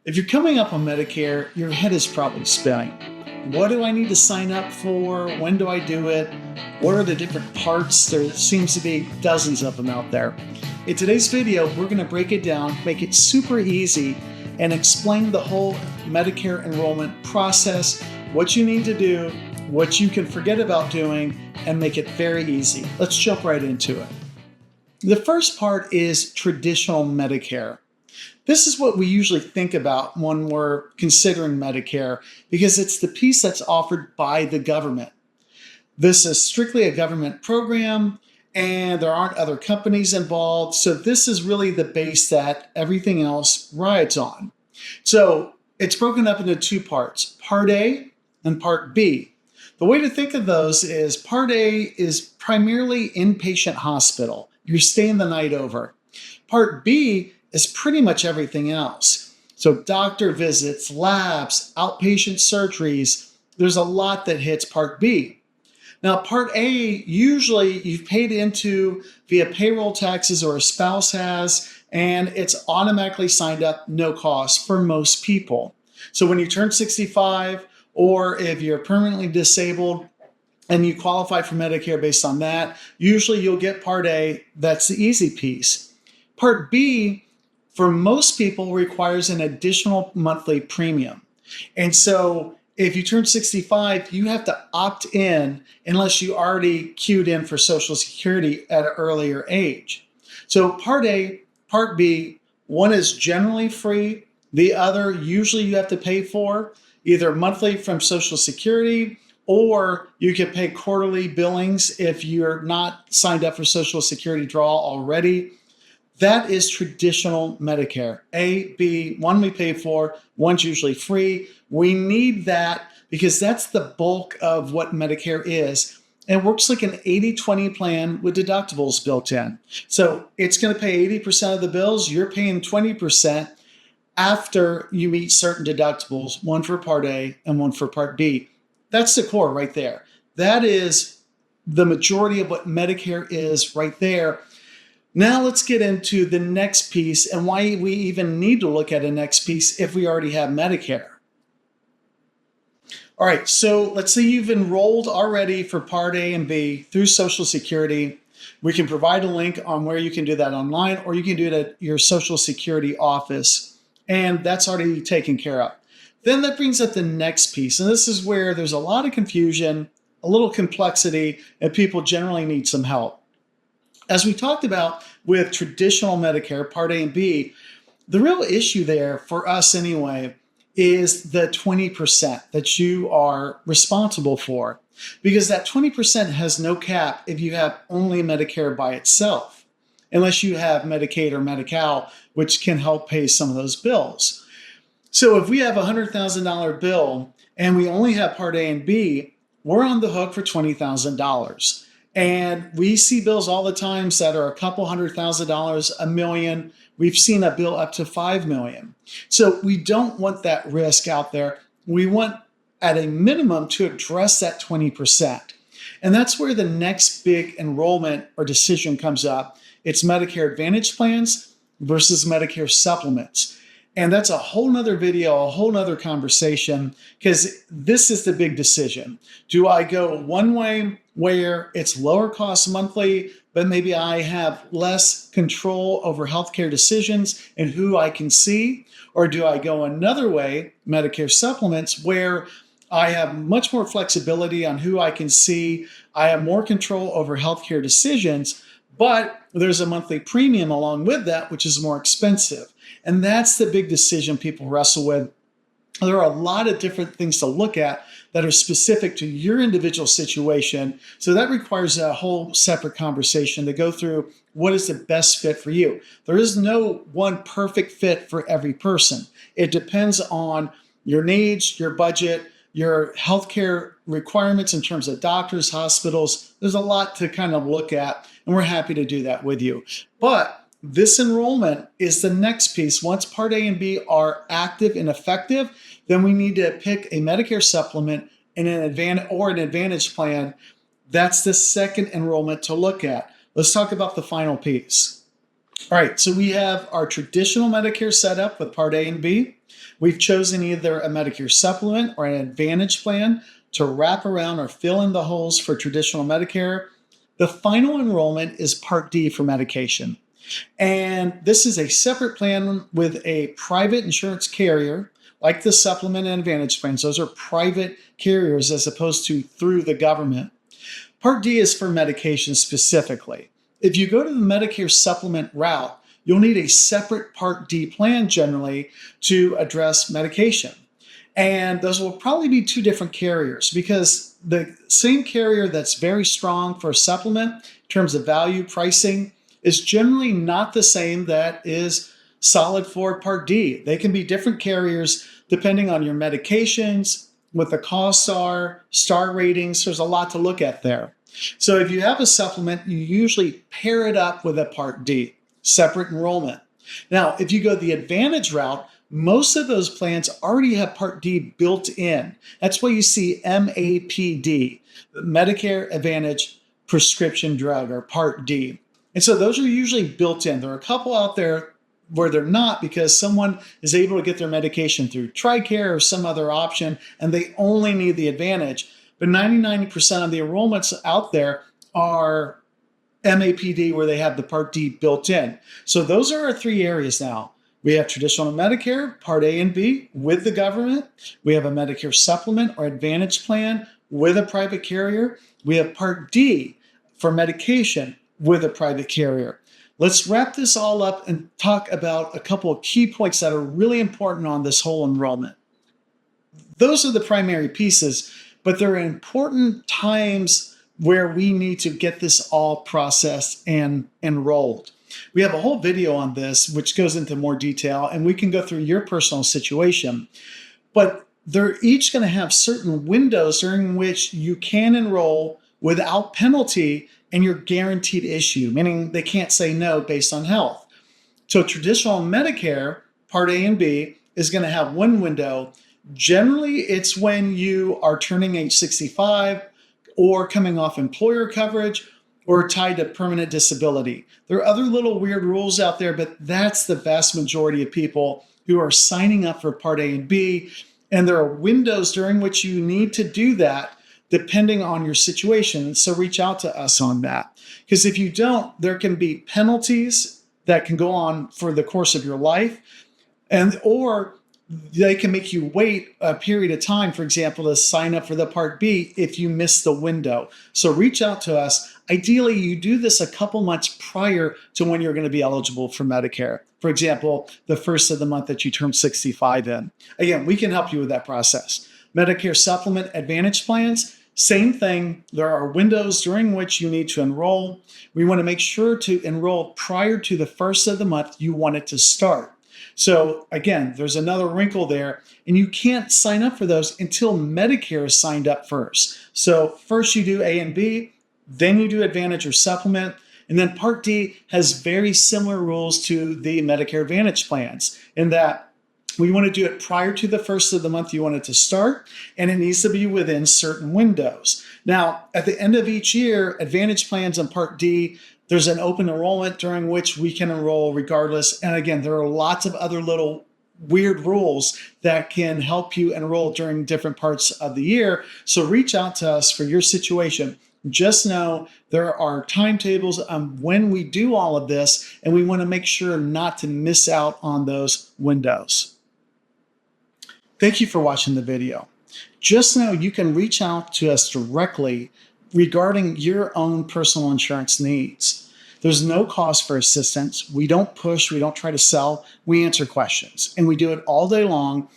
If you're coming up on Medicare, your head is probably spinning. What do I need to sign up for? When do I do it? What are the different parts? There seems to be dozens of them out there. In today's video, we're going to break it down, make it super easy, and explain the whole Medicare enrollment process, what you need to do, what you can forget about doing, and make it very easy. Let's jump right into it. The first part is traditional Medicare. This is what we usually think about when we're considering Medicare because it's the piece that's offered by the government. This is strictly a government program and there aren't other companies involved. So this is really the base that everything else rides on. So it's broken up into two parts, Part A and Part B. The way to think of those is Part A is primarily inpatient hospital. You're staying the night over. Part B is pretty much everything else. So doctor visits, labs, outpatient surgeries, there's a lot that hits Part B. Now Part A, usually you've paid into via payroll taxes or a spouse has, and it's automatically signed up, no cost for most people. So when you turn 65, or if you're permanently disabled and you qualify for Medicare based on that, usually you'll get Part A, that's the easy piece. Part B, for most people, requires an additional monthly premium. And so if you turn 65, you have to opt in unless you already queued in for Social Security at an earlier age. So Part A, Part B, one is generally free. The other, usually you have to pay for, either monthly from Social Security, or you can pay quarterly billings if you're not signed up for Social Security draw already. That is traditional Medicare. A, B, one we pay for, one's usually free. We need that because that's the bulk of what Medicare is. It works like an 80-20 plan with deductibles built in. So it's going to pay 80% of the bills. You're paying 20% after you meet certain deductibles, one for Part A and one for Part B. That's the core right there. That is the majority of what Medicare is right there. Now let's get into the next piece and why we even need to look at a next piece if we already have Medicare. All right, so let's say you've enrolled already for Part A and B through Social Security. We can provide a link on where you can do that online, or you can do it at your Social Security office, and that's already taken care of. Then that brings up the next piece, and this is where there's a lot of confusion, a little complexity, and people generally need some help. As we talked about with traditional Medicare, Part A and B, the real issue there for us anyway is the 20% that you are responsible for, because that 20% has no cap if you have only Medicare by itself, unless you have Medicaid or Medi-Cal, which can help pay some of those bills. So if we have a $100,000 bill and we only have Part A and B, we're on the hook for $20,000. And we see bills all the time that are a couple $100,000, $1 million. We've seen a bill up to $5 million. So we don't want that risk out there. We want at a minimum to address that 20%. And that's where the next big enrollment or decision comes up. It's Medicare Advantage plans versus Medicare Supplements. And that's a whole nother video, a whole nother conversation, because this is the big decision. Do I go one way where it's lower cost monthly, but maybe I have less control over healthcare decisions and who I can see? Or do I go another way, Medicare Supplements, where I have much more flexibility on who I can see, I have more control over healthcare decisions, but there's a monthly premium along with that, which is more expensive. And that's the big decision people wrestle with. There are a lot of different things to look at that are specific to your individual situation. So that requires a whole separate conversation to go through what is the best fit for you. There is no one perfect fit for every person. It depends on your needs, your budget, your healthcare requirements in terms of doctors, hospitals. There's a lot to kind of look at, and we're happy to do that with you. But this enrollment is the next piece. Once Part A and B are active and effective, then we need to pick a Medicare supplement and an advantage plan. That's the second enrollment to look at. Let's talk about the final piece. All right, so we have our traditional Medicare setup with Part A and B. We've chosen either a Medicare Supplement or an Advantage plan to wrap around or fill in the holes for traditional Medicare. The final enrollment is Part D for medication. And this is a separate plan with a private insurance carrier, like the Supplement and Advantage plans. Those are private carriers as opposed to through the government. Part D is for medication specifically. If you go to the Medicare Supplement route, you'll need a separate Part D plan generally to address medication. And those will probably be two different carriers because the same carrier that's very strong for supplement in terms of value pricing is generally not the same that is solid for Part D. They can be different carriers depending on your medications, what the costs are, star ratings. There's a lot to look at there. So if you have a supplement, you usually pair it up with a Part D, separate enrollment. Now, if you go the Advantage route, most of those plans already have Part D built in. That's why you see MAPD, Medicare Advantage Prescription Drug, or Part D. And so those are usually built in. There are a couple out there where they're not because someone is able to get their medication through TRICARE or some other option, and they only need the Advantage. But 99% of the enrollments out there are MAPD where they have the Part D built in. So those are our three areas now. We have traditional Medicare, Part A and B, with the government. We have a Medicare Supplement or Advantage plan with a private carrier. We have Part D for medication with a private carrier. Let's wrap this all up and talk about a couple of key points that are really important on this whole enrollment. Those are the primary pieces, but there are important times where we need to get this all processed and enrolled. We have a whole video on this, which goes into more detail, and we can go through your personal situation. But they're each going to have certain windows during which you can enroll without penalty and you're guaranteed issue, meaning they can't say no based on health. So traditional Medicare, Part A and B, is going to have one window. Generally, it's when you are turning age 65 or coming off employer coverage or tied to permanent disability. There are other little weird rules out there, but that's the vast majority of people who are signing up for Part A and B. And there are windows during which you need to do that depending on your situation. So reach out to us on that. Because if you don't, there can be penalties that can go on for the course of your life, or they can make you wait a period of time, for example, to sign up for the Part B if you miss the window. So reach out to us. Ideally, you do this a couple months prior to when you're going to be eligible for Medicare. For example, the first of the month that you turn 65 in. Again, we can help you with that process. Medicare Supplement Advantage plans, same thing. There are windows during which you need to enroll. We want to make sure to enroll prior to the first of the month you want it to start. So again, there's another wrinkle there, and you can't sign up for those until Medicare is signed up first. So first you do A and B, then you do Advantage or Supplement, and then Part D has very similar rules to the Medicare Advantage plans in that we want to do it prior to the first of the month you want it to start, and it needs to be within certain windows. Now, at the end of each year, Advantage plans and Part D, there's an open enrollment during which we can enroll regardless. And again, there are lots of other little weird rules that can help you enroll during different parts of the year. So reach out to us for your situation. Just know there are timetables on when we do all of this, and we want to make sure not to miss out on those windows. Thank you for watching the video. Just know you can reach out to us directly regarding your own personal insurance needs. There's no cost for assistance. We don't push, we don't try to sell, we answer questions. And we do it all day long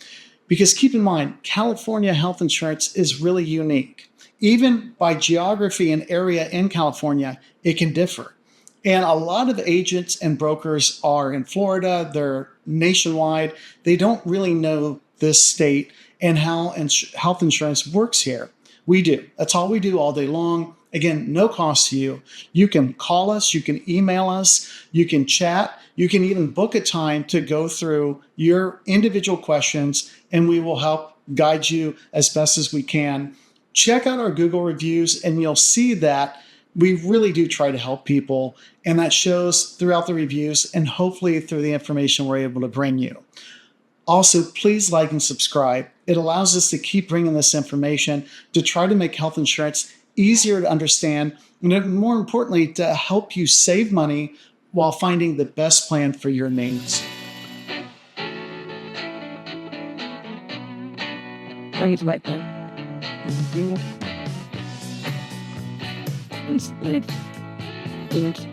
because keep in mind, California health insurance is really unique. Even by geography and area in California, it can differ. And a lot of agents and brokers are in Florida, they're nationwide. They don't really know this state and how health insurance works here. We do. That's all we do all day long. Again, no cost to you. You can call us, you can email us, you can chat, you can even book a time to go through your individual questions, and we will help guide you as best as we can. Check out our Google reviews, and you'll see that We really do try to help people, and that shows throughout the reviews and hopefully through the information we're able to bring you. Also, please like and subscribe. It allows us to keep bringing this information to try to make health insurance easier to understand, and more importantly, to help you save money while finding the best plan for your needs. Right, like that. It's